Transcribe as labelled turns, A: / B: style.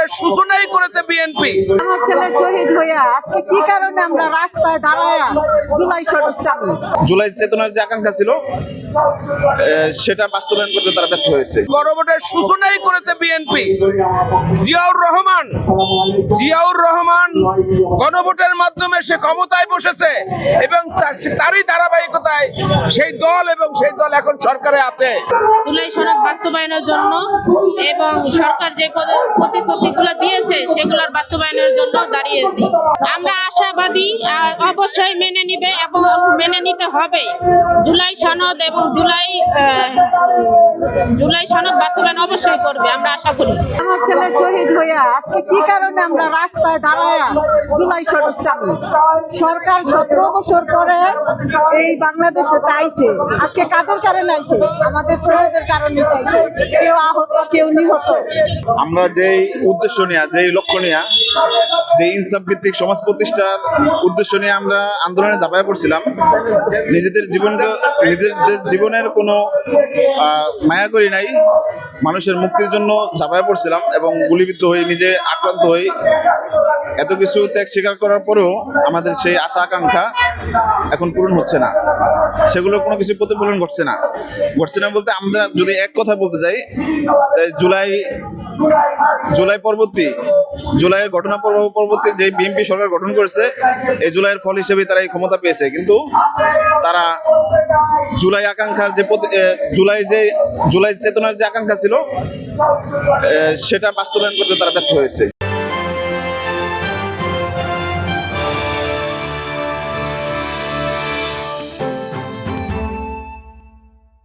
A: গণভোটের সূচনাই করেছে বিএনপি।
B: আমার ছেলে শহীদ হইয়া আজকে কি কারণে আমরা রাস্তায় দাঁড়ায় জুলাই সড়ক চালু?
C: জুলাই চেতনার যে আকাঙ্ক্ষা ছিল সেটা বাস্তবায়ন করতে তারা ব্যর্থ হয়েছে।
A: গণভোটের সূচনাই করেছে বিএনপি। জিয়াউর রহমান গণভোটের মাধ্যমে সে ক্ষমতায় বসেছে এবং তারই ধারাবাহিকতায় সেই দল এখন সরকারে আছে।
D: জুলাই সনদ বাস্তবায়নের জন্য এবং সরকার যে প্রতিশ্রুতিগুলো দিয়েছে সেগুলোর বাস্তবায়নের জন্য দাঁড়িয়েছি। আমরা আশাবাদী অবশ্যই মেনে নিবে এবং মেনে নিতে হবে। জুলাই সনদ এবং জুলাই সনদ বাস্তবায়ন অবশ্যই করবে, আমরা আশা করি।
B: আমার ছেলে শহীদ হইয়া আজকে কি কারণে আমরা রাস্তায় দাঁড়ায় জুলাই সড়ক চালু? সরকার 17 বছর পরে এই বাংলাদেশে আইছে। আজকে কাদের কারণে আইছে? আমাদের ছেলেদের কারণে আইছে। কেউ আহত, কেউ নিহত।
C: আমরা যেই উদ্দেশ্য নিয়ে, যেই লক্ষ্য নিয়ে, যে ইনসাফ ভিত্তিক সমাজ প্রতিষ্ঠার উদ্দেশ্য নিয়ে আমরা আন্দোলনে ঝাঁপায় পড়ছিলাম, নিজেদের জীবনের কোনো মায়া করি নাই, মানুষের মুক্তির জন্য ঝাঁপায় পড়ছিলাম এবং গুলিবিদ্ধ হয়ে নিজে আক্রান্ত হই। এত কিছু ত্যাগ স্বীকার করার পরেও আমাদের সেই আশা আকাঙ্ক্ষা এখন পূরণ হচ্ছে না, সেগুলো কোনো কিছু প্রতিফলন ঘটছে না বলতে আমরা যদি এক কথা বলতে যাই, জুলাইয়ের ঘটনা পরবর্তী যে বিএনপি সরকার গঠন করেছে, এই জুলাইয়ের ফল হিসেবে তারা এই ক্ষমতা পেয়েছে, কিন্তু তারা জুলাই আকাঙ্ক্ষার জুলাই চেতনার যে আকাঙ্ক্ষা ছিল সেটা বাস্তবায়ন করতে তারা ব্যর্থ হয়েছে।